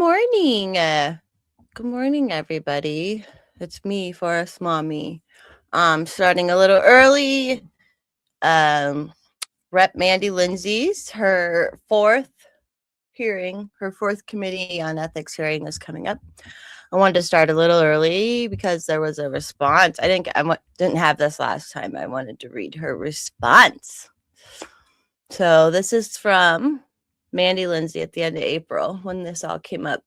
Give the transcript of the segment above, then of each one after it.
morning. Good morning, everybody. It's me, Forest Mommy. Starting a little early. Um, Rep Mandy Lindsay's her fourth committee on ethics hearing is coming up. I wanted to start a little early because there was a response. Didn't have this last time. I wanted to read her response. So this is from Mandy Lindsay at the end of April when this all came up.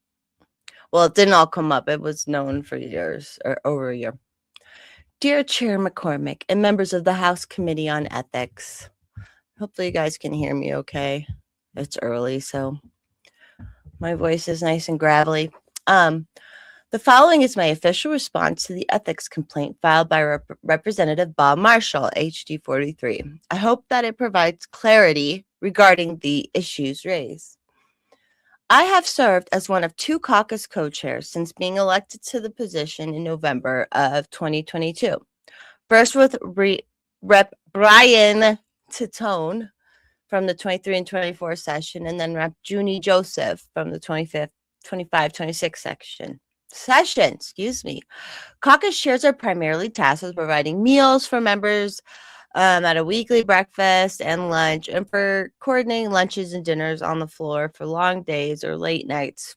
Well, it didn't all come up. It was known for years, or over a year. Dear Chair McCormick and members of the House Committee on Ethics, hopefully you guys can hear me okay. It's early, so my voice is nice and gravelly. The following is my official response to the ethics complaint filed by Representative Bob Marshall, HD 43. I hope that it provides clarity regarding the issues raised. I have served as one of two caucus co-chairs since being elected to the position in November of 2022. First with Rep. Brian Titone from the 23 and 24 session, and then Rep. Junie Joseph from the 25, 26 session. Caucus chairs are primarily tasked with providing meals for members at a weekly breakfast and lunch, and for coordinating lunches and dinners on the floor for long days or late nights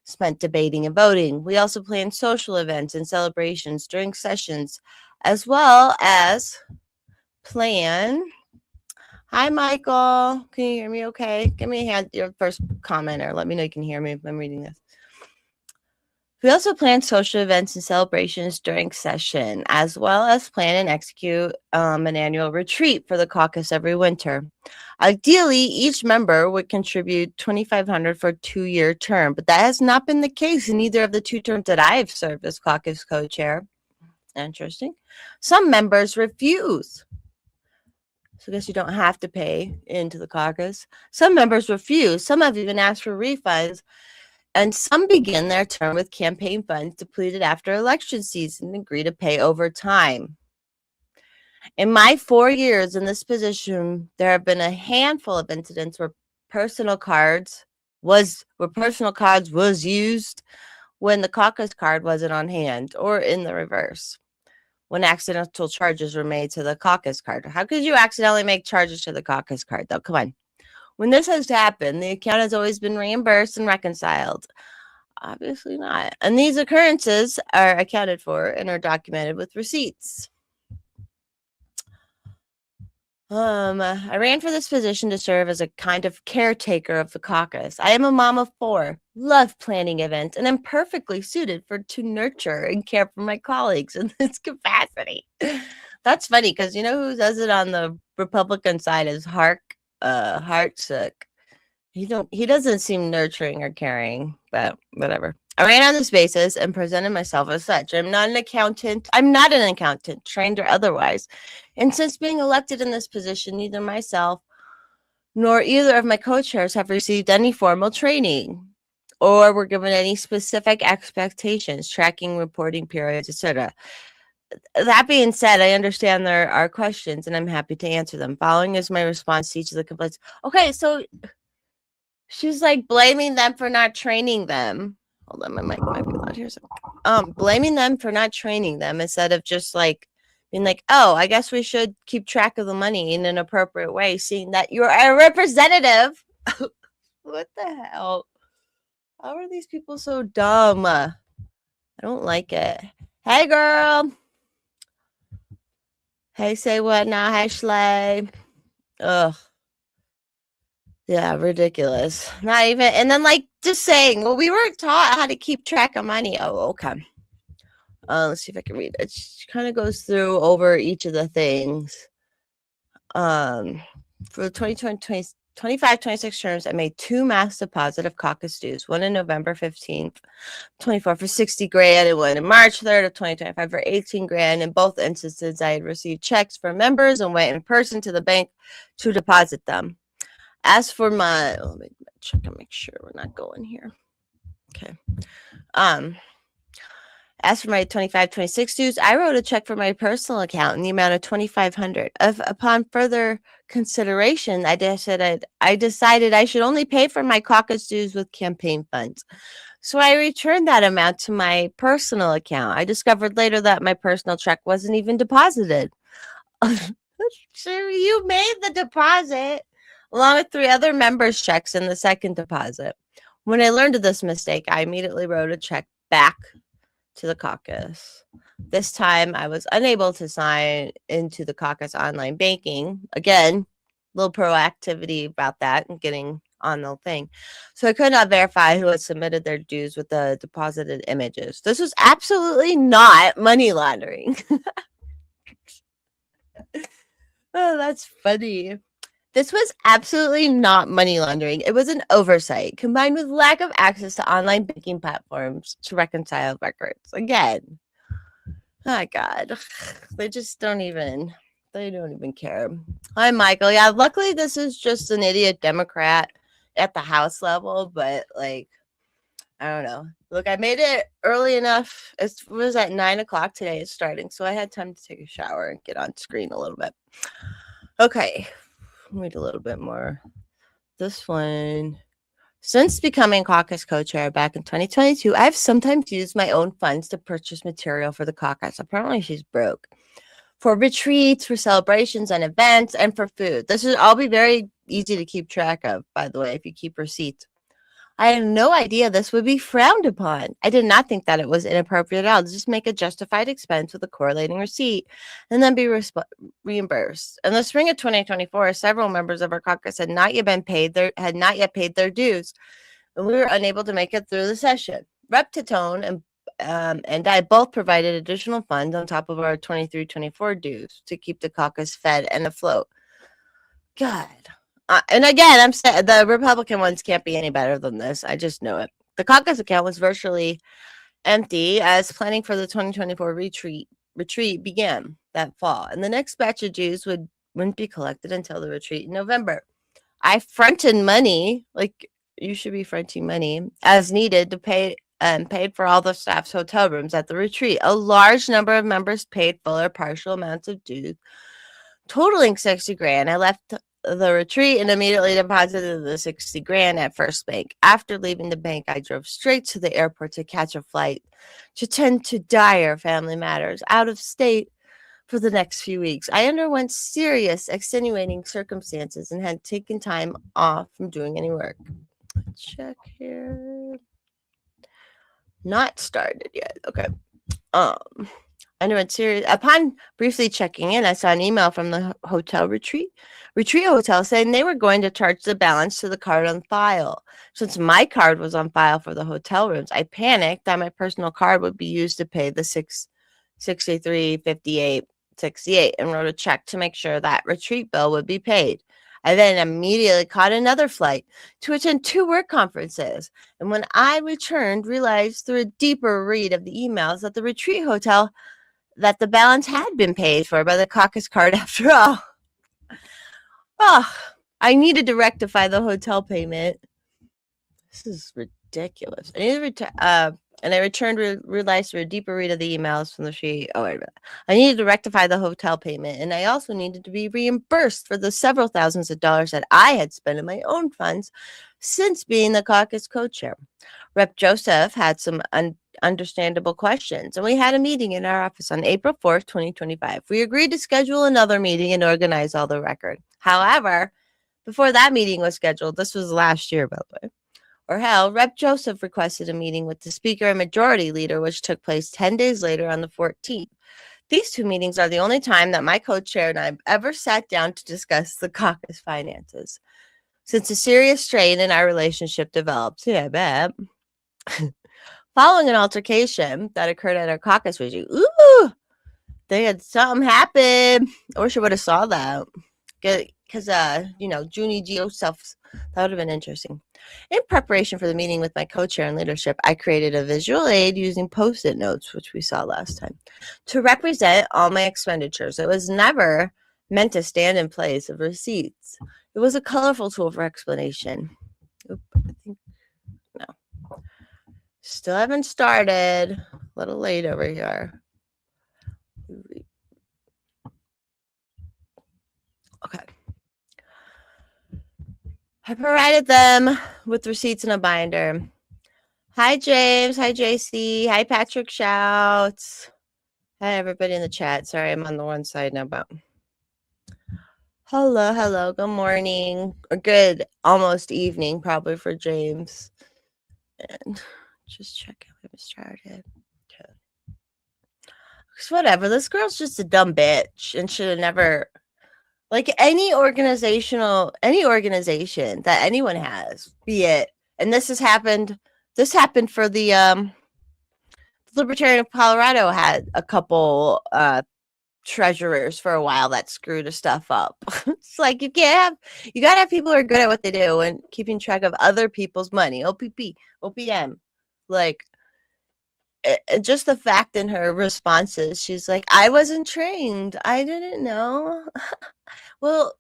spent debating and voting. We also plan social events and celebrations during sessions, as well as plan. Hi, Michael. Can you hear me okay? Give me a hand, your first comment, or let me know you can hear me if I'm reading this. We also plan social events and celebrations during session, as well as plan and execute an annual retreat for the caucus every winter. Ideally, each member would contribute $2,500 for a 2-year term, but that has not been the case in either of the 2 terms that I have served as caucus co-chair. Interesting. Some members refuse. So I guess you don't have to pay into the caucus. Some members refuse. Some have even asked for refunds. And some begin their term with campaign funds depleted after election season and agree to pay over time. In my 4 years in this position, there have been a handful of incidents where personal cards was used when the caucus card wasn't on hand, or in the reverse, when accidental charges were made to the caucus card. How could you accidentally make charges to the caucus card, though? Come on. When this has happened, the account has always been reimbursed and reconciled. Obviously not. And these occurrences are accounted for and are documented with receipts. I ran for this position to serve as a kind of caretaker of the caucus. I am a mom of 4, love planning events, and am perfectly suited to nurture and care for my colleagues in this capacity. That's funny because you know who does it on the Republican side is Hartsook. He doesn't seem nurturing or caring, but whatever. I ran on this basis and presented myself as such. I'm not an accountant, trained or otherwise. And since being elected in this position, neither myself nor either of my co-chairs have received any formal training or were given any specific expectations, tracking, reporting periods, etc. That being said, I understand there are questions and I'm happy to answer them. Following is my response to each of the complaints. Okay, so she's like blaming them for not training them. Hold on, my mic might be loud here. Blaming them for not training them instead of just like being like, oh, I guess we should keep track of the money in an appropriate way, seeing that you're a representative. What the hell? How are these people so dumb? I don't like it. Hey, girl. Hey, say what now? Hey, Schley. Ugh. Yeah, ridiculous. Not even, and then like just saying, well, we weren't taught how to keep track of money. Oh, okay. Let's see if I can read it. She kind of goes through over each of the things. For the 2020, 25, 26 terms, I made 2 mass deposit of caucus dues, one in November 15th, 24 for 60 grand, and one in March 3rd of 2025 for 18 grand. In both instances, I had received checks from members and went in person to the bank to deposit them. As for my, let me check and make sure we're not going here. Okay. As for my 25, 26 dues, I wrote a check for my personal account in the amount of $2,500. Upon further consideration, I decided I should only pay for my caucus dues with campaign funds. So I returned that amount to my personal account. I discovered later that my personal check wasn't even deposited. Sure, you made the deposit along with 3 other members' checks in the second deposit. When I learned of this mistake, I immediately wrote a check back to the caucus. This time I was unable to sign into the caucus online banking. Again, little proactivity about that and getting on the thing. So I could not verify who had submitted their dues with the deposited images. This was absolutely not money laundering. Oh, that's funny. This was absolutely not money laundering. It was an oversight combined with lack of access to online banking platforms to reconcile records. Again, oh God, they just don't even. They don't even care. Hi, Michael. Yeah, luckily this is just an idiot Democrat at the House level, but like, I don't know. Look, I made it early enough. It was at 9 o'clock today. It's starting, so I had time to take a shower and get on screen a little bit. Okay, read a little bit more. This one. Since becoming caucus co-chair back in 2022, I've sometimes used my own funds to purchase material for the caucus. Apparently, she's broke. For retreats, for celebrations and events, and for food. This would all be very easy to keep track of, by the way, if you keep receipts. I had no idea this would be frowned upon. I did not think that it was inappropriate at all to just make a justified expense with a correlating receipt and then be reimbursed. In the spring of 2024, several members of our caucus had not yet paid their dues, and we were unable to make it through the session. Rep Titone and I both provided additional funds on top of our 23-24 dues to keep the caucus fed and afloat. God. And again, I'm saying the Republican ones can't be any better than this. I just know it. The caucus account was virtually empty as planning for the 2024 retreat began that fall, and the next batch of dues wouldn't be collected until the retreat in November. I fronted money, like you should be fronting money as needed to pay and paid for all the staff's hotel rooms at the retreat. A large number of members paid full or partial amounts of dues, totaling 60 grand. I left the retreat and immediately deposited the 60 grand at First Bank. After leaving the bank, I drove straight to the airport to catch a flight to tend to dire family matters out of state for the next few weeks. I underwent serious extenuating circumstances and had taken time off from doing any work. Check here. Not started yet. Okay. Upon briefly checking in, I saw an email from the hotel retreat hotel saying they were going to charge the balance to the card on file. Since my card was on file for the hotel rooms, I panicked that my personal card would be used to pay the $663.58.68 and wrote a check to make sure that retreat bill would be paid. I then immediately caught another flight to attend 2 work conferences. And when I returned, realized through a deeper read of the emails that the retreat hotel that the balance had been paid for by the caucus card after all. Oh, I needed to rectify the hotel payment. This is ridiculous. And I returned, realized through a deeper read of the emails from the sheet. Oh, wait a minute. I needed to rectify the hotel payment, and I also needed to be reimbursed for the several thousands of dollars that I had spent in my own funds since being the caucus co-chair. Rep. Joseph had some understandable questions, and we had a meeting in our office on April 4th, 2025. We agreed to schedule another meeting and organize all the record. However, before that meeting was scheduled, this was last year, by the way, or hell, Rep. Joseph requested a meeting with the Speaker and Majority Leader, which took place 10 days later on the 14th. These 2 meetings are the only time that my co-chair and I have ever sat down to discuss the caucus finances. Since a serious strain in our relationship developed, yeah, I bet. Following an altercation that occurred at our caucus retreat, they had something happen. I wish I would have saw that. Because, Junie Geo self, that would have been interesting. In preparation for the meeting with my co-chair and leadership, I created a visual aid using Post-it notes, which we saw last time, to represent all my expenditures. It was never meant to stand in place of receipts. It was a colorful tool for explanation. No. Still haven't started. A little late over here. Okay. I provided them with receipts in a binder. Hi, James. Hi, JC. Hi, Patrick Shouts. Hi, everybody in the chat. Sorry, I'm on the one side now, but hello. Good morning or good almost evening, probably for James. And just checking if we started. Okay. Whatever. This girl's just a dumb bitch and should have never. Like any organization that anyone has, be it, and this happened for the Libertarian of Colorado had a couple treasurers for a while that screwed stuff up. It's like you gotta have people who are good at what they do and keeping track of other people's money. OPP, OPM. Like just the fact in her responses, she's like, I wasn't trained. I didn't know. Well,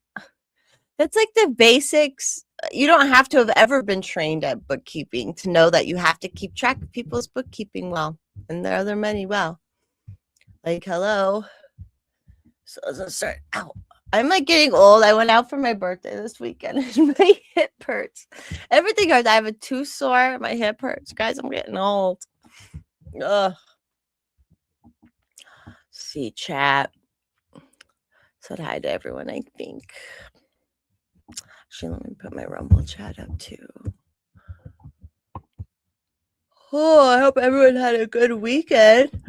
that's like the basics. You don't have to have ever been trained at bookkeeping to know that you have to keep track of people's bookkeeping well and their other money well. Like, hello. So let's start out. I'm like getting old. I went out for my birthday this weekend and my hip hurts. Everything hurts. I have a tooth sore. My hip hurts. Guys, I'm getting old. Ugh. See, chat. Said hi to everyone, I think. Actually, let me put my Rumble chat up too. Oh, I hope everyone had a good weekend.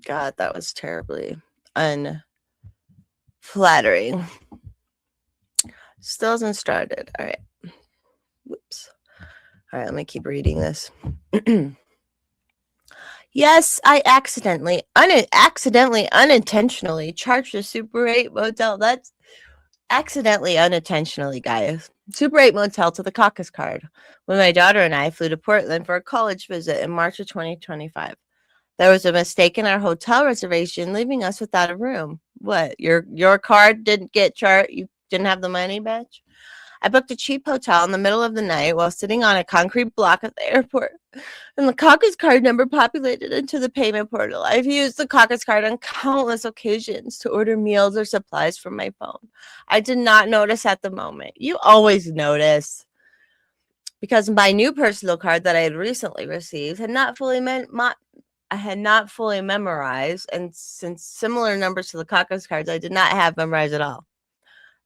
God, that was terribly unflattering. Still hasn't started. All right. Whoops. All right, let me keep reading this. Yes, I unintentionally charged a Super 8 motel. That's accidentally, unintentionally, guys. Super 8 motel to the caucus card when my daughter and I flew to Portland for a college visit in March of 2025. There was a mistake in our hotel reservation, leaving us without a room. What? Your card didn't get charged? You didn't have the money, bitch? I booked a cheap hotel in the middle of the night while sitting on a concrete block at the airport, and the caucus card number populated into the payment portal. I've used the caucus card on countless occasions to order meals or supplies from my phone. I did not notice at the moment. You always notice. Because my new personal card that I had recently received had not fully memorized, and since similar numbers to the caucus cards, I did not have memorized at all.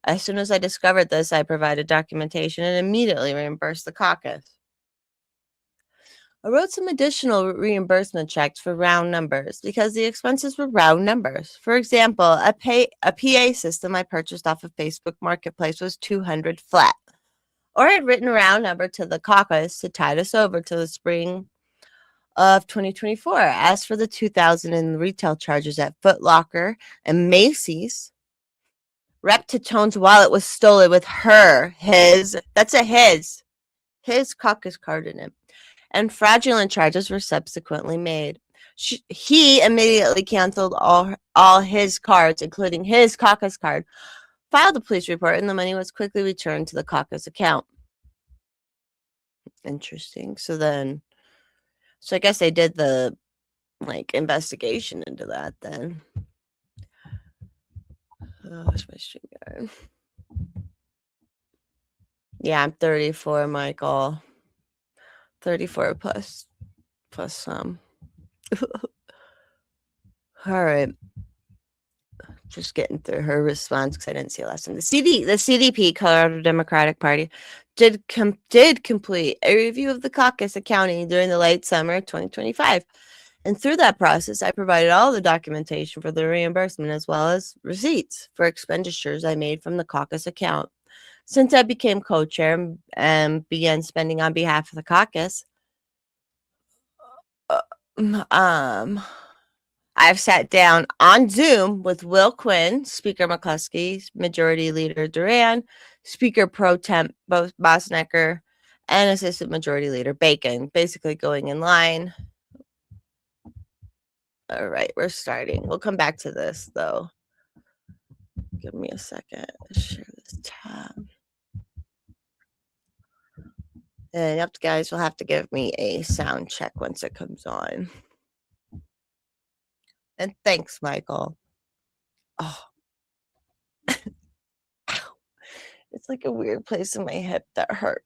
As soon as I discovered this, I provided documentation and immediately reimbursed the caucus. I wrote some additional reimbursement checks for round numbers because the expenses were round numbers. For example, a PA system I purchased off of Facebook Marketplace was $200 flat. Or I'd written a round number to the caucus to tide us over to the spring of 2024. As for the $2,000 in retail charges at Foot Locker and Macy's, Rep Tatone's wallet was stolen with his caucus card in it, and fraudulent charges were subsequently made. He immediately canceled all his cards, including his caucus card, filed a police report, and the money was quickly returned to the caucus account. Interesting. So I guess they did the investigation into that then. Oh, where's my stream guard? Yeah, I'm 34, Michael. 34 plus some. All right. Just getting through her response because I didn't see it last time. The CDP, Colorado Democratic Party, did complete a review of the caucus accounting during the late summer of 2025. And through that process, I provided all the documentation for the reimbursement as well as receipts for expenditures I made from the caucus account. Since I became co-chair and began spending on behalf of the caucus, I've sat down on Zoom with Will Quinn, Speaker McCluskey, Majority Leader Duran, Speaker Pro Temp Bosnecker, and Assistant Majority Leader Bacon, basically going in line. All right, we're starting. We'll come back to this, though. Give me a second. Share this tab. And yep, guys, will have to give me a sound check once it comes on. And thanks, Michael. Oh. It's like a weird place in my hip that hurts.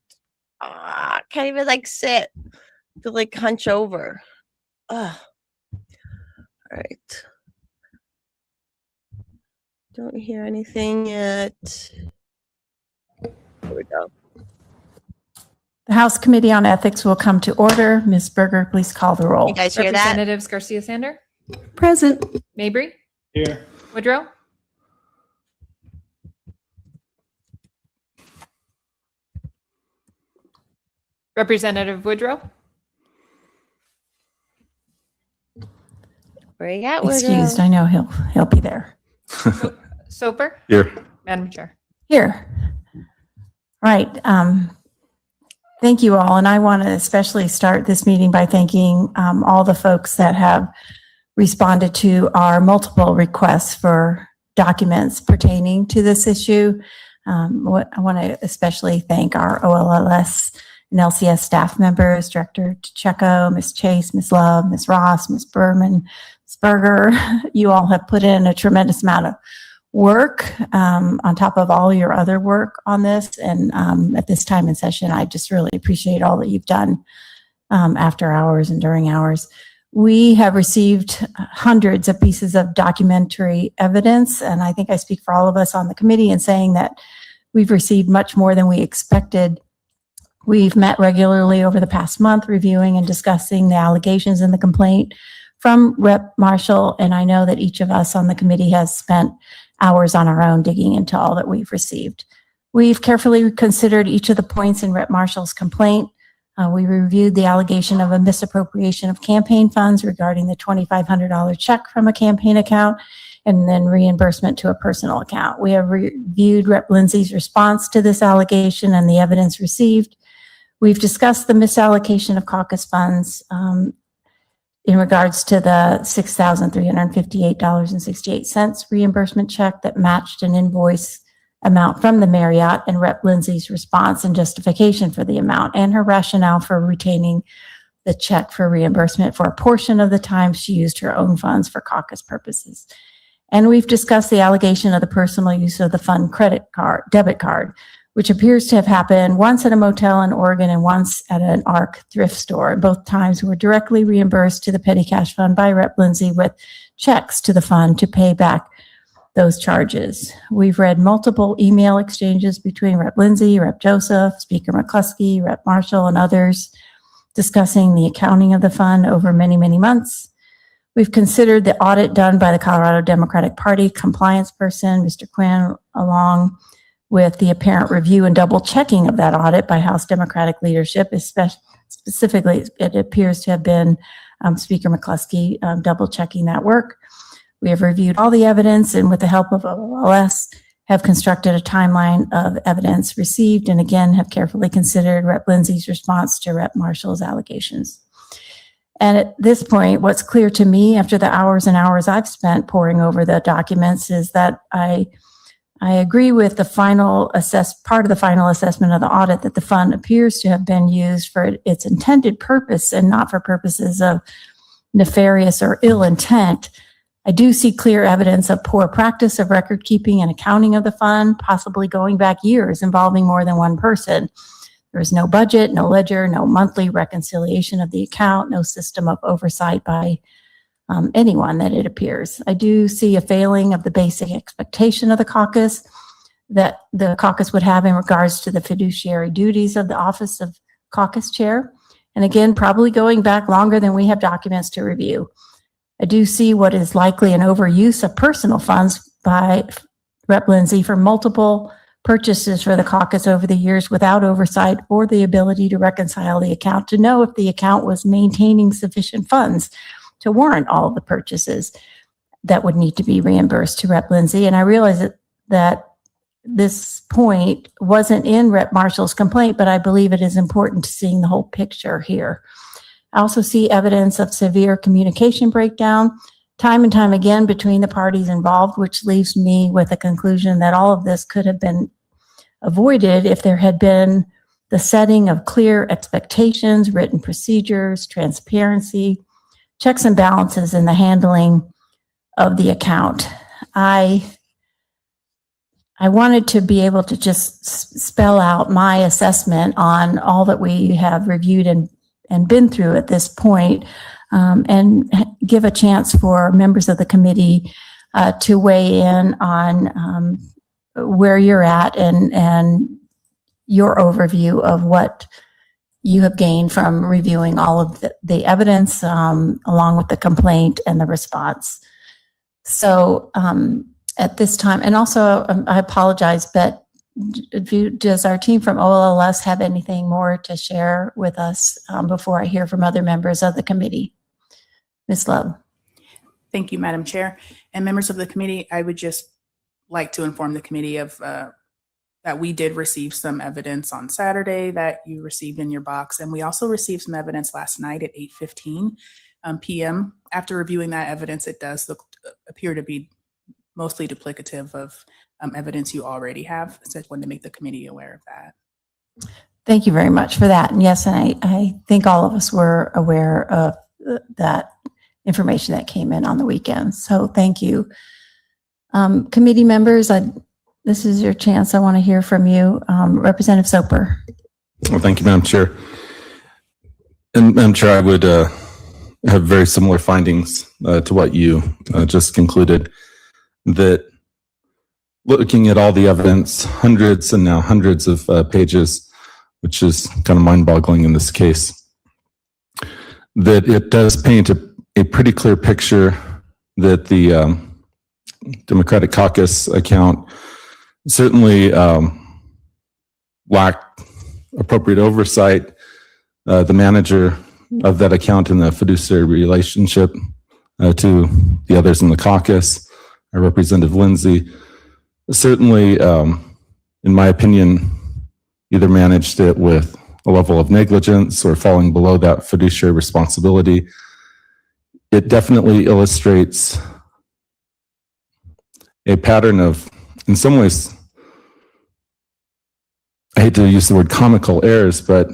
Can't even like sit. To like hunch over. All right. Don't hear anything yet. Here we go. The House Committee on Ethics will come to order. Ms. Berger, please call the roll. You guys hear that? Representatives Garcia-Sander? Present. Mabry? Here. Woodrow? Representative Woodrow? Where you at, Excused. I know he'll be there. Soper? Here. Madam Chair. Here. Right. Thank you all. And I want to especially start this meeting by thanking all the folks that have responded to our multiple requests for documents pertaining to this issue. I want to especially thank our OLLS and LCS staff members, Director Checo, Ms. Chase, Ms. Love, Ms. Ross, Ms. Berman, Ms. Berger. You all have put in a tremendous amount of work on top of all your other work on this. And at this time in session, I just really appreciate all that you've done after hours and during hours. We have received hundreds of pieces of documentary evidence, and I think I speak for all of us on the committee in saying that we've received much more than we expected. We've met regularly over the past month, reviewing and discussing the allegations in the complaint from Rep. Marshall, and I know that each of us on the committee has spent hours on our own digging into all that we've received. We've carefully considered each of the points in Rep. Marshall's complaint. We reviewed the allegation of a misappropriation of campaign funds regarding the $2,500 check from a campaign account and then reimbursement to a personal account. We have reviewed Rep. Lindsay's response to this allegation and the evidence received. We've discussed the misallocation of caucus funds in regards to the $6,358.68 reimbursement check that matched an invoice amount from the Marriott, and Rep. Lindsay's response and justification for the amount and her rationale for retaining the check for reimbursement for a portion of the time she used her own funds for caucus purposes. And we've discussed the allegation of the personal use of the fund debit card, which appears to have happened once at a motel in Oregon and once at an ARC thrift store. Both times were directly reimbursed to the petty cash fund by Rep. Lindsay with checks to the fund to pay back those charges. We've read multiple email exchanges between Rep. Lindsay, Rep. Joseph, Speaker McCluskey, Rep. Marshall, and others discussing the accounting of the fund over many, many months. We've considered the audit done by the Colorado Democratic Party compliance person, Mr. Quinn, along with the apparent review and double checking of that audit by House Democratic leadership, specifically it appears to have been Speaker McCluskey double checking that work. We have reviewed all the evidence and with the help of OLS have constructed a timeline of evidence received and again have carefully considered Rep. Lindsay's response to Rep. Marshall's allegations. And at this point, what's clear to me after the hours and hours I've spent poring over the documents is that I agree with the part of the final assessment of the audit that the fund appears to have been used for its intended purpose and not for purposes of nefarious or ill intent. I do see clear evidence of poor practice of record keeping and accounting of the fund, possibly going back years involving more than one person. There is no budget, no ledger, no monthly reconciliation of the account, no system of oversight by anyone that it appears. I do see a failing of the basic expectation of the caucus that the caucus would have in regards to the fiduciary duties of the office of caucus chair. And again, probably going back longer than we have documents to review. I do see what is likely an overuse of personal funds by Rep. Lindsay for multiple purchases for the caucus over the years without oversight or the ability to reconcile the account to know if the account was maintaining sufficient funds to warrant all of the purchases that would need to be reimbursed to Rep. Lindsay. And I realize that this point wasn't in Rep. Marshall's complaint, but I believe it is important to seeing the whole picture here. I also see evidence of severe communication breakdown time and time again between the parties involved, which leaves me with a conclusion that all of this could have been avoided if there had been the setting of clear expectations, written procedures, transparency, checks and balances in the handling of the account. I I wanted to be able to just spell out my assessment on all that we have reviewed and been through at this point, and give a chance for members of the committee to weigh in on where you're at and your overview of what you have gained from reviewing all of the evidence, along with the complaint and the response. So at this time, and also I apologize, but does our team from OLLS have anything more to share with us before I hear from other members of the committee? Ms. Love. Thank you, Madam Chair. And members of the committee, I would just like to inform the committee of that we did receive some evidence on Saturday that you received in your box. And we also received some evidence last night at 8:15 p.m. After reviewing that evidence, it does appear to be mostly duplicative of evidence you already have. So I wanted to make the committee aware of that. Thank you very much for that. And yes, and I think all of us were aware of that information that came in on the weekend. So thank you. Committee members, this is your chance. I want to hear from you. Representative Soper. Well, thank you, Madam Chair. And Madam Chair, I would have very similar findings to what you just concluded, that looking at all the evidence, hundreds and now hundreds of pages, which is kind of mind-boggling in this case, that it does paint a pretty clear picture that the Democratic Caucus account certainly lacked appropriate oversight. The manager of that account in the fiduciary relationship to the others in the caucus, Representative Lindsay, certainly, in my opinion, either managed it with a level of negligence or falling below that fiduciary responsibility. It definitely illustrates a pattern of, in some ways, I hate to use the word comical errors, but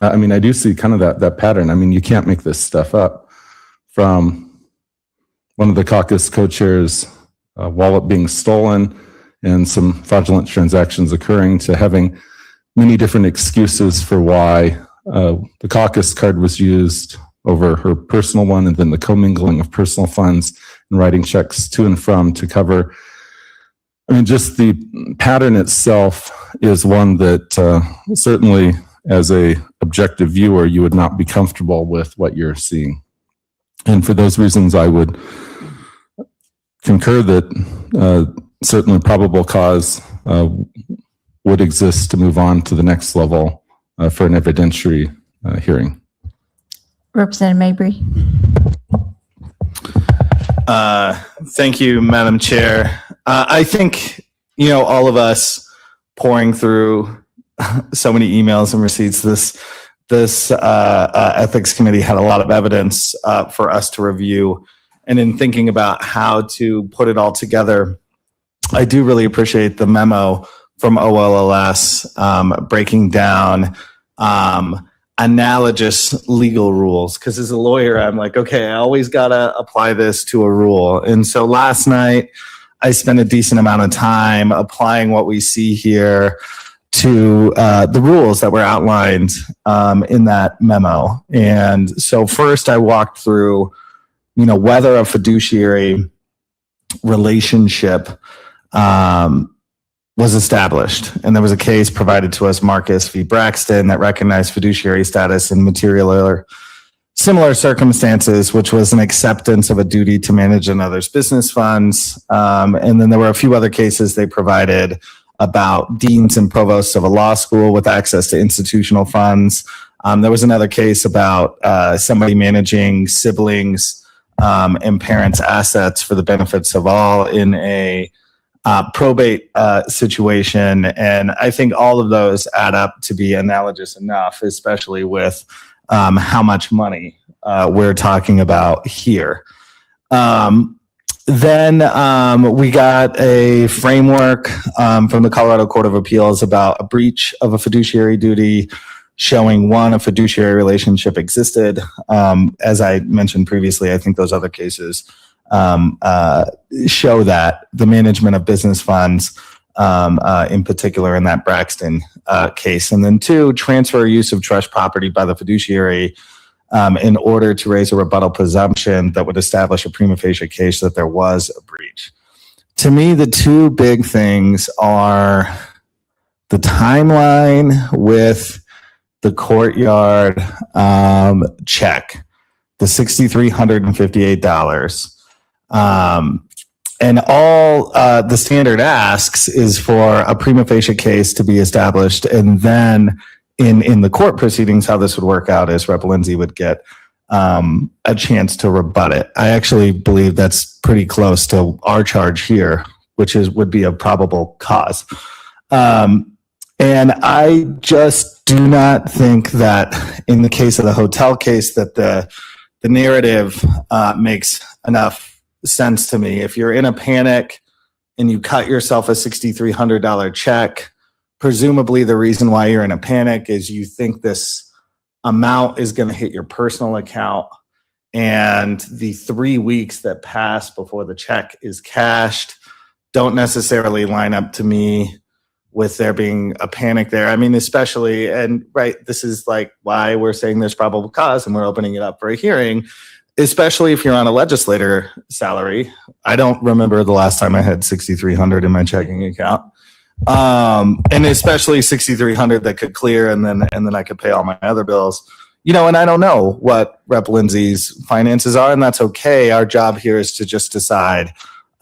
I mean, I do see kind of that pattern. I mean, you can't make this stuff up. From one of the caucus co-chairs' wallet being stolen and some fraudulent transactions occurring, to having many different excuses for why the caucus card was used over her personal one, and then the commingling of personal funds and writing checks to and from to cover. I mean, just the pattern itself is one that certainly, as a objective viewer, you would not be comfortable with what you're seeing. And for those reasons, I would concur that certainly probable cause would exist to move on to the next level for an evidentiary hearing. Representative Mabry. Thank you, Madam Chair. I think, all of us pouring through so many emails and receipts, this ethics committee had a lot of evidence for us to review. And in thinking about how to put it all together, I do really appreciate the memo from OLLS breaking down analogous legal rules. Because as a lawyer, I'm like, okay, I always got to apply this to a rule. And so last night, I spent a decent amount of time applying what we see here to the rules that were outlined in that memo. And so first I walked through, whether a fiduciary relationship was established. And there was a case provided to us, Marcus v. Braxton, that recognized fiduciary status in material or similar circumstances, which was an acceptance of a duty to manage another's business funds. And then there were a few other cases they provided about deans and provosts of a law school with access to institutional funds. There was another case about somebody managing siblings and parents' assets for the benefits of all in a probate situation. And I think all of those add up to be analogous enough, especially with how much money we're talking about here. Then we got a framework from the Colorado Court of Appeals about a breach of a fiduciary duty, showing one, a fiduciary relationship existed. As I mentioned previously, I think those other cases show that the management of business funds, in particular in that Braxton case. And then 2, transfer or use of trust property by the fiduciary in order to raise a rebuttal presumption that would establish a prima facie case that there was a breach. To me, the 2 big things are the timeline with the courtyard check, the $6,358. And all the standard asks is for a prima facie case to be established. And then in the court proceedings, how this would work out is Rep. Lindsay would get a chance to rebut it. I actually believe that's pretty close to our charge here, which would be a probable cause. And I just do not think that in the case of the hotel case that the narrative makes enough sense to me. If you're in a panic and you cut yourself a $6,300 check, presumably the reason why you're in a panic is you think this amount is going to hit your personal account, and the 3 weeks that pass before the check is cashed don't necessarily line up to me with there being a panic there. I mean, especially, and right, this is like why we're saying there's probable cause and we're opening it up for a hearing, especially if you're on a legislator salary. I don't remember the last time I had $6,300 in my checking account. And especially $6,300 that could clear and then I could pay all my other bills. You know, and I don't know what Rep. Lindsay's finances are, and that's okay. Our job here is to just decide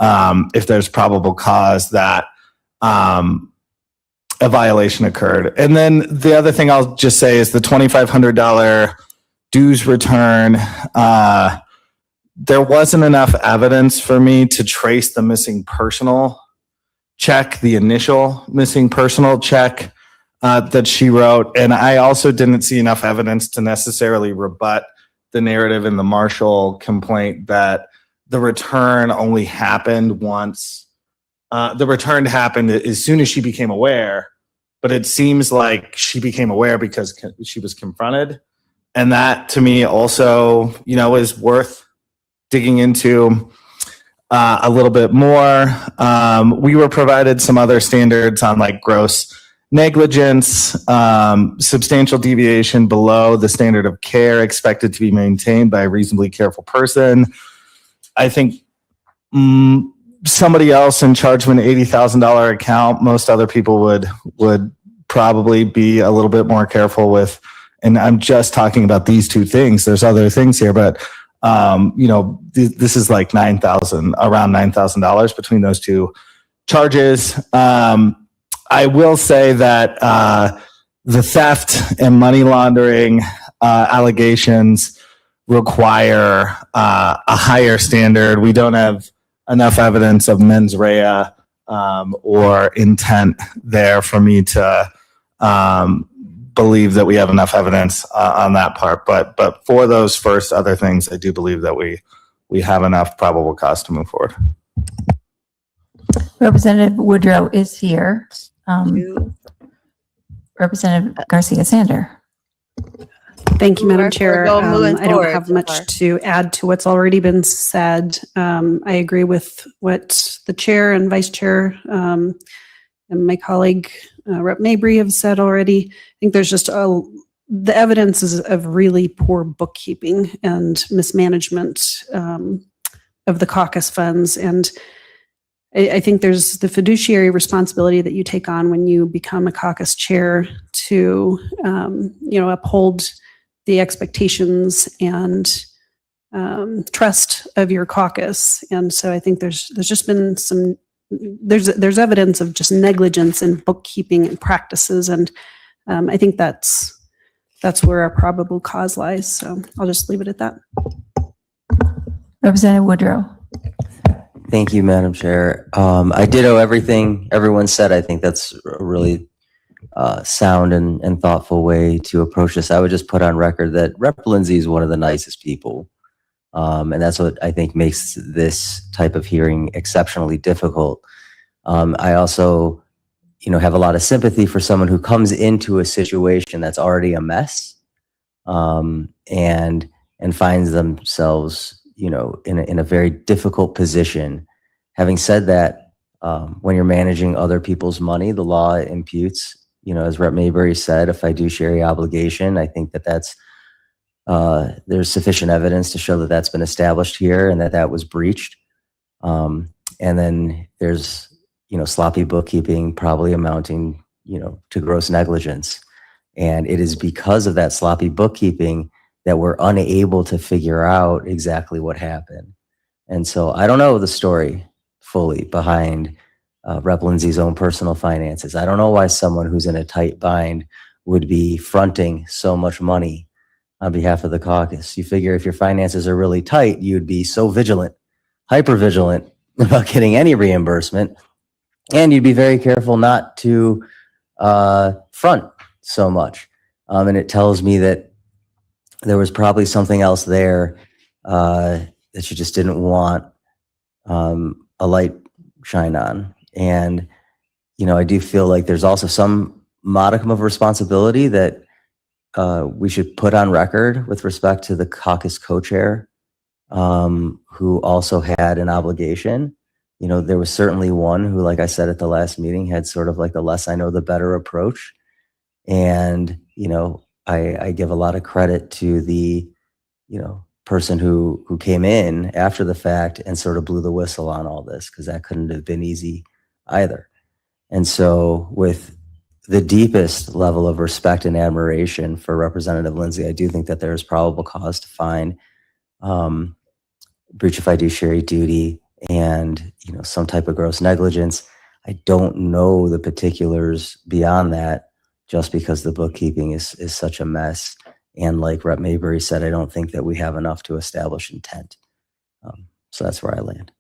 if there's probable cause that a violation occurred. And then the other thing I'll just say is the $2,500 dues return. There wasn't enough evidence for me to trace the missing personal check, the initial missing personal check that she wrote. And I also didn't see enough evidence to necessarily rebut the narrative in the Marshall complaint that the return only happened once. The return happened as soon as she became aware, but it seems like she became aware because she was confronted. And that to me also, you know, is worth digging into a little bit more. We were provided some other standards on like gross negligence, substantial deviation below the standard of care expected to be maintained by a reasonably careful person. I think somebody else in charge of an $80,000 account, most other people would probably be a little bit more careful with. And I'm just talking about these 2 things. There's other things here, but you know, this is like around $9,000 between those 2 charges. I will say that the theft and money laundering allegations require a higher standard. We don't have enough evidence of mens rea or intent there for me to believe that we have enough evidence on that part. But for those first other things, I do believe that we have enough probable cause to move forward. Representative Woodrow is here. Representative Garcia Sander. Thank you, Madam Chair. Moving I don't forward have so much far. to add to what's already been said. I agree with what the chair and vice chair and my colleague Rep. Mabry have said already. I think there's just the evidence is of really poor bookkeeping and mismanagement of the caucus funds. And I think there's the fiduciary responsibility that you take on when you become a caucus chair to, uphold the expectations and trust of your caucus. And so I think there's just been there's evidence of just negligence in bookkeeping and practices. And I think that's where our probable cause lies. So I'll just leave it at that. Representative Woodrow. Thank you, Madam Chair. I ditto everything everyone said. I think that's a really sound and thoughtful way to approach this. I would just put on record that Rep. Lindsay is one of the nicest people. And that's what I think makes this type of hearing exceptionally difficult. I also, have a lot of sympathy for someone who comes into a situation that's already a mess, and finds themselves, in a very difficult position. Having said that, when you're managing other people's money, the law imputes, as Rep. Mayberry said, a fiduciary obligation. I think that's there's sufficient evidence to show that that's been established here and that was breached. And then there's, sloppy bookkeeping probably amounting, to gross negligence. And it is because of that sloppy bookkeeping that we're unable to figure out exactly what happened. And so I don't know the story fully behind Rep. Lindsay's own personal finances. I don't know why someone who's in a tight bind would be fronting so much money on behalf of the caucus. You figure if your finances are really tight, you'd be so vigilant, hyper vigilant about getting any reimbursement. And you'd be very careful not to front so much. And it tells me that there was probably something else there that you just didn't want a light shine on. And, I do feel like there's also some modicum of responsibility that we should put on record with respect to the caucus co-chair, who also had an obligation. There was certainly one who, like I said at the last meeting, had sort of like the less I know, the better approach. And, I give a lot of credit to the, person who came in after the fact and sort of blew the whistle on all this, because that couldn't have been easy either. And so with the deepest level of respect and admiration for Representative Lindsay, I do think that there is probable cause to find breach of fiduciary duty and some type of gross negligence. I don't know the particulars beyond that, just because the bookkeeping is such a mess. And like Rep. Mayberry said, I don't think that we have enough to establish intent. So that's where I land.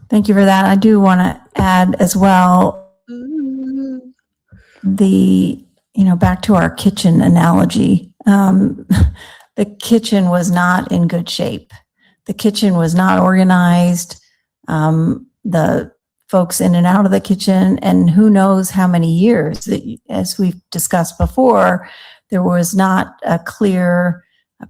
Thank you for that. I do want to add as well, back to our kitchen analogy. The kitchen was not in good shape. The kitchen was not organized. The folks in and out of the kitchen, and who knows how many years, as we've discussed before, there was not a clear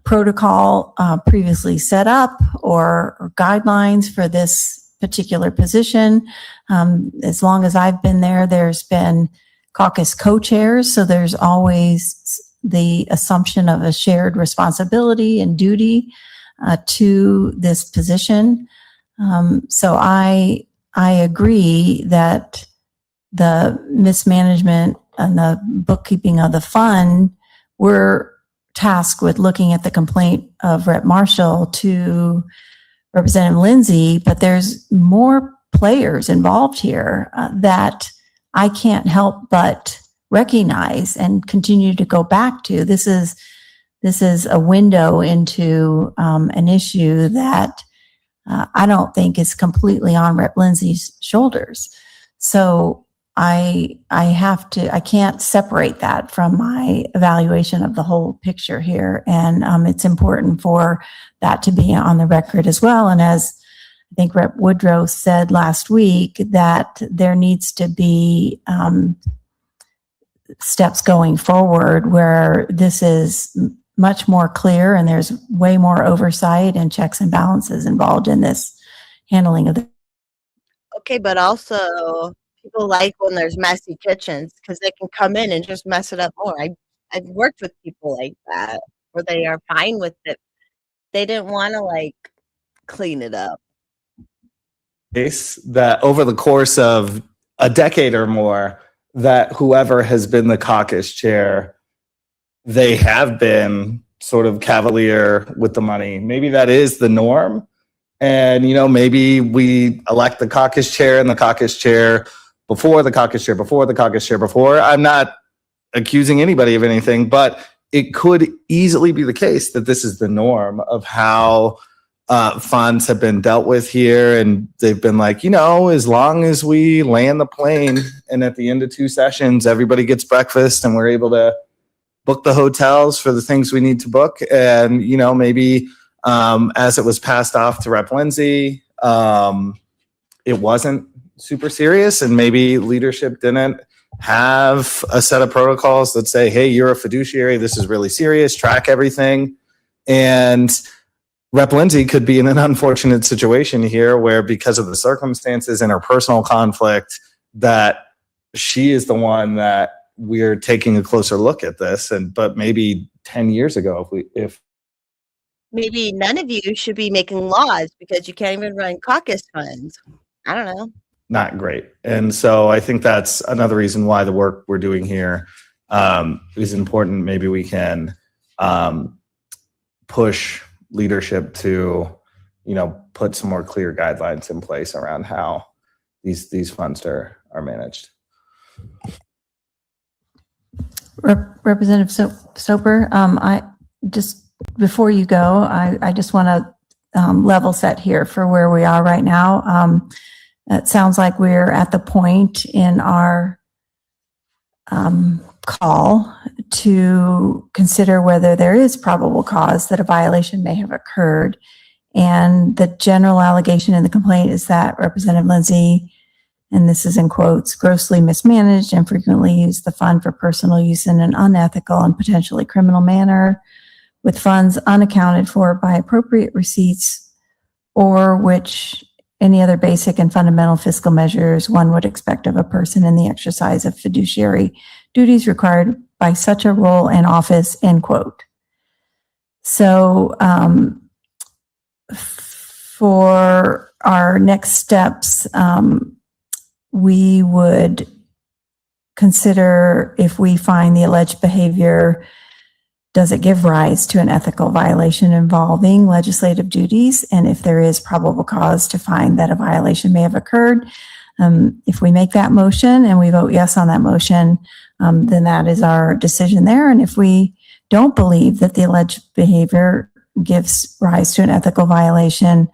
protocol previously set up or guidelines for this particular position. As long as I've been there, there's been caucus co-chairs, so there's always the assumption of a shared responsibility and duty to this position. So I agree that the mismanagement and the bookkeeping of the fund, we're tasked with looking at the complaint of Rep. Marshall to Representative Lindsay, but there's more players involved here that I can't help but recognize and continue to go back to. This is a window into an issue that I don't think is completely on Rep. Lindsay's shoulders. So I can't separate that from my evaluation of the whole picture here. And it's important for that to be on the record as well. And as I think Rep. Woodrow said last week, that there needs to be steps going forward where this is much more clear and there's way more oversight and checks and balances involved in this handling of the. Okay, but also people like when there's messy kitchens because they can come in and just mess it up more. I've worked with people like that where they are fine with it. They didn't want to clean it up. Case that over the course of a decade or more, that whoever has been the caucus chair, they have been sort of cavalier with the money. Maybe that is the norm. And, maybe we elect the caucus chair and the caucus chair before the caucus chair before the caucus chair before. I'm not accusing anybody of anything, but it could easily be the case that this is the norm of how funds have been dealt with here. And they've been like, as long as we land the plane and at the end of 2 sessions, everybody gets breakfast and we're able to book the hotels for the things we need to book. And, maybe as it was passed off to Rep. Lindsay, it wasn't super serious, and maybe leadership didn't have a set of protocols that say, hey, you're a fiduciary, this is really serious, track everything. And Rep Lindsay could be in an unfortunate situation here where because of the circumstances and her personal conflict that she is the one that we're taking a closer look at this. But maybe 10 years ago, if Maybe none of you should be making laws because you can't even run caucus funds. I don't know. not great. And so I think that's another reason why the work we're doing here is important. Maybe we can push leadership to, put some more clear guidelines in place around how these funds are managed. Representative Soper, I just, before you go, I just want to level set here for where we are right now. It sounds like we're at the point in our call to consider whether there is probable cause that a violation may have occurred. And the general allegation in the complaint is that Representative Lindsay, and this is in quotes, grossly mismanaged and frequently used the fund for personal use in an unethical and potentially criminal manner, with funds unaccounted for by appropriate receipts, or which any other basic and fundamental fiscal measures one would expect of a person in the exercise of fiduciary duties required by such a role and office, end quote. So for our next steps, we would consider if we find the alleged behavior, does it give rise to an ethical violation involving legislative duties? And if there is probable cause to find that a violation may have occurred, if we make that motion and we vote yes on that motion, then that is our decision there. And if we don't believe that the alleged behavior gives rise to an ethical violation,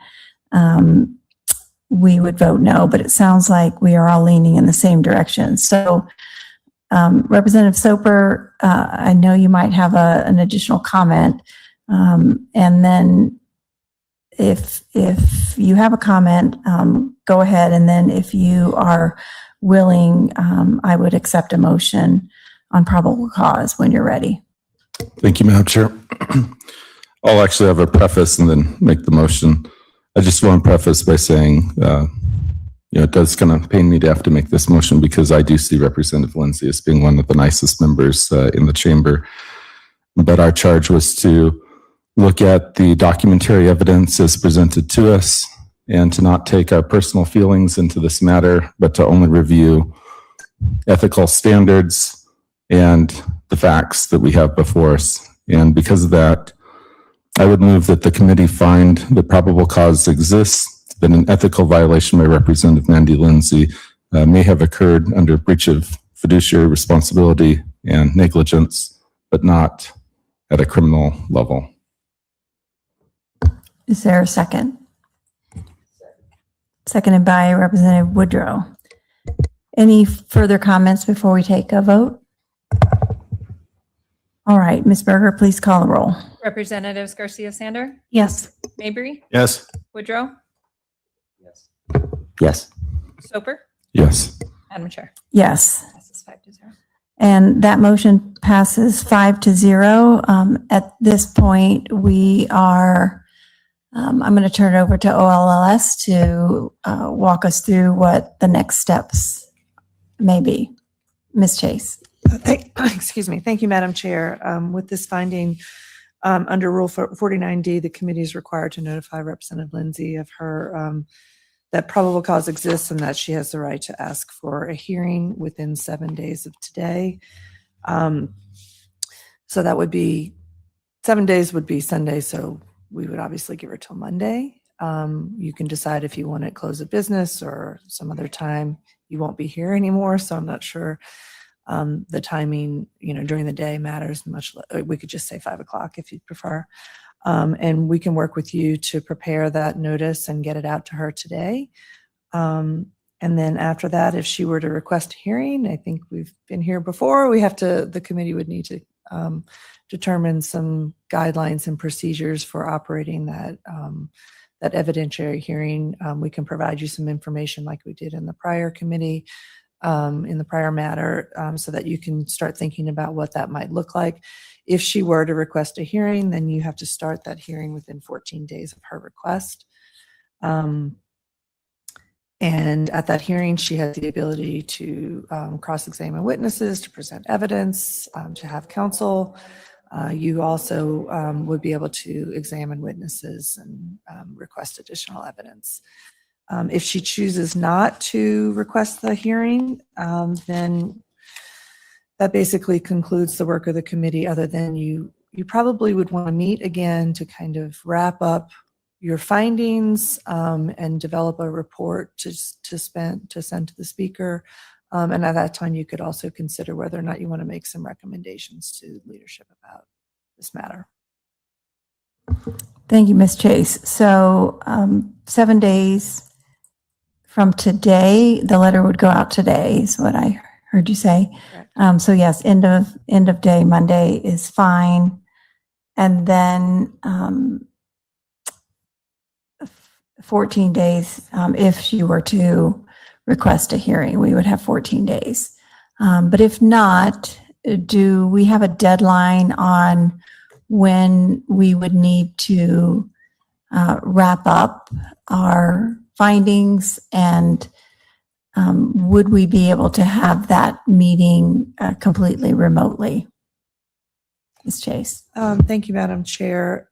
we would vote no. But it sounds like we are all leaning in the same direction. So Representative Soper, I know you might have an additional comment. And then if you have a comment, go ahead. And then if you are willing, I would accept a motion on probable cause when you're ready. Thank you, Madam Chair. I'll actually have a preface and then make the motion. I just want to preface by saying, it does kind of pain me to have to make this motion because I do see Representative Lindsay as being one of the nicest members in the chamber. But our charge was to look at the documentary evidence as presented to us and to not take our personal feelings into this matter, but to only review ethical standards and the facts that we have before us. And because of that, I would move that the committee find that probable cause exists, that an ethical violation by Representative Mandy Lindsay may have occurred under breach of fiduciary responsibility and negligence, but not at a criminal level. Is there a second? Seconded by Representative Woodrow. Any further comments before we take a vote? All right, Ms. Berger, please call the roll. Representatives Garcia-Sander, Yes. Mabry, Yes. Woodrow, Yes. Soper, Yes. Madam Chair. Yes. Passes 5-0. And that motion passes 5-0. At this point, we are, I'm going to turn it over to OLLS to walk us through what the next steps may be. Ms. Chase. Excuse me. Thank you, Madam Chair. With this finding, under Rule 49D, the committee is required to notify Representative Lindsay of her that probable cause exists and that she has the right to ask for a hearing within 7 days of today. So that would be 7 days would be Sunday. So we would obviously give her till Monday. You can decide if you want to close a business or some other time. You won't be here anymore. So I'm not sure the timing, during the day matters much. We could just say 5 o'clock if you'd prefer. And we can work with you to prepare that notice and get it out to her today. And then after that, if she were to request a hearing, I think we've been here before, the committee would need to determine some guidelines and procedures for operating that evidentiary hearing. We can provide you some information like we did in the prior committee, in the prior matter, so that you can start thinking about what that might look like. If she were to request a hearing, then you have to start that hearing within 14 days of her request. And at that hearing, she has the ability to cross-examine witnesses, to present evidence, to have counsel. You also would be able to examine witnesses and request additional evidence. If she chooses not to request the hearing, then that basically concludes the work of the committee, other than you probably would want to meet again to kind of wrap up your findings and develop a report to send to the speaker. And at that time, you could also consider whether or not you want to make some recommendations to leadership about this matter. Thank you, Ms. Chase. So 7 days from today, the letter would go out today, is what I heard you say. Correct. So yes, end of day Monday is fine. And then 14 days, if she were to request a hearing, we would have 14 days. But if not, do we have a deadline on when we would need to wrap up our findings, and would we be able to have that meeting completely remotely? Ms. Chase. Thank you, Madam Chair.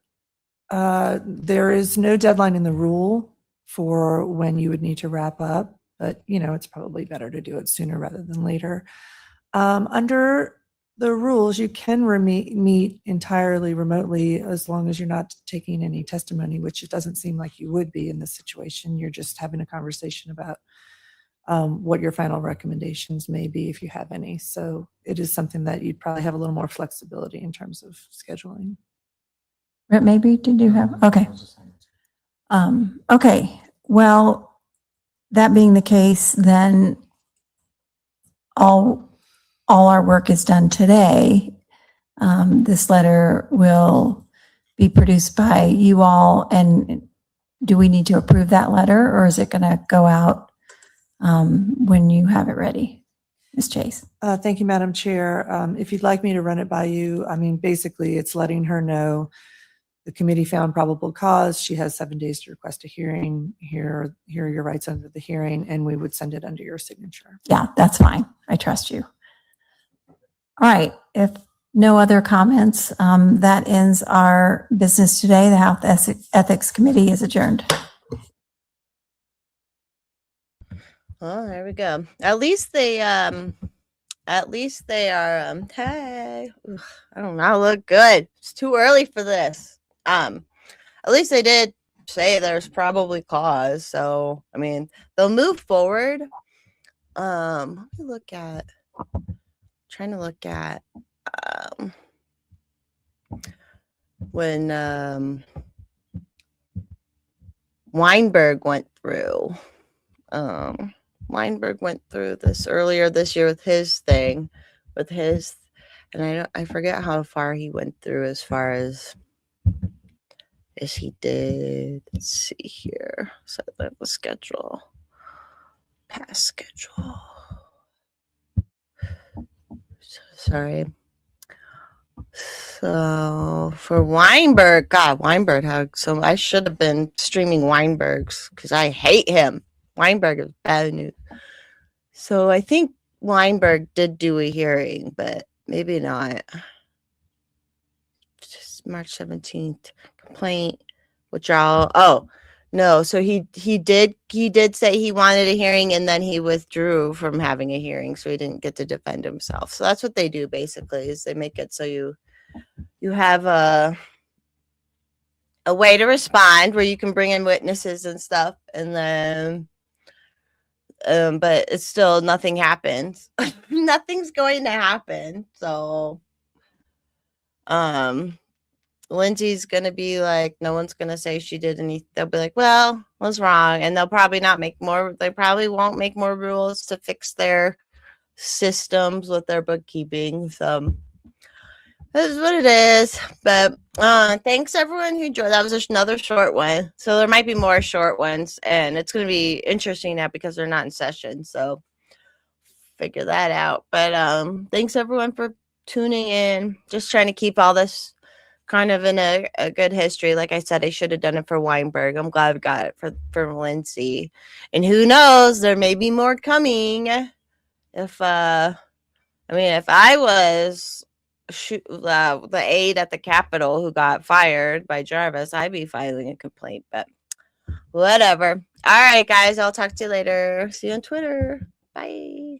There is no deadline in the rule for when you would need to wrap up, but it's probably better to do it sooner rather than later. Under the rules, you can meet entirely remotely as long as you're not taking any testimony, which it doesn't seem like you would be in this situation. You're just having a conversation about what your final recommendations may be, if you have any. So it is something that you'd probably have a little more flexibility in terms of scheduling. Maybe did you have? Okay. Okay. Well, that being the case, then all our work is done today. This letter will be produced by you all, and do we need to approve that letter, or is it going to go out when you have it ready? Ms. Chase. Thank you, Madam Chair. If you'd like me to run it by you, basically it's letting her know the committee found probable cause. She has 7 days to request a hearing. Here are your rights under the hearing, and we would send it under your signature. Yeah, that's fine. I trust you. All right. If no other comments, that ends our business today. The Health Ethics Committee is adjourned. Well, there we go. At least they are, hey, I don't know, look good. It's too early for this. At least they did say there's probably cause. So, they'll move forward. Let me trying to look at, when, Weinberg went through, this earlier this year with his thing, and I forget how far he went through as far as he did. Let's see here. So that was past schedule. Sorry. So for Weinberg, so I should have been streaming Weinberg's because I hate him. Weinberg is bad news. So I think Weinberg did do a hearing, but maybe not. Just March 17th complaint, withdrawal. Oh no, so he did say he wanted a hearing, and then he withdrew from having a hearing, so he didn't get to defend himself. So that's what they do basically, is they make it so you have a way to respond where you can bring in witnesses and stuff, and then but it's still nothing happens. Nothing's going to happen. So Lindsay's gonna be like, no one's gonna say she did anything. They'll be like, well, what's wrong? And they'll probably not make more. They probably won't make more rules to fix their systems with their bookkeeping. So this is what it is. But thanks everyone who joined. That was just another short one. So there might be more short ones, and it's gonna be interesting now because they're not in session. So figure that out. But thanks everyone for tuning in. Just trying to keep all this kind of in a good history. Like I said, I should have done it for Weinberg. I'm glad we got it for Lindsay. And who knows, there may be more coming. If I was the aide at the Capitol who got fired by Jarvis, I'd be filing a complaint, but whatever. All right, guys, I'll talk to you later. See you on Twitter. Bye.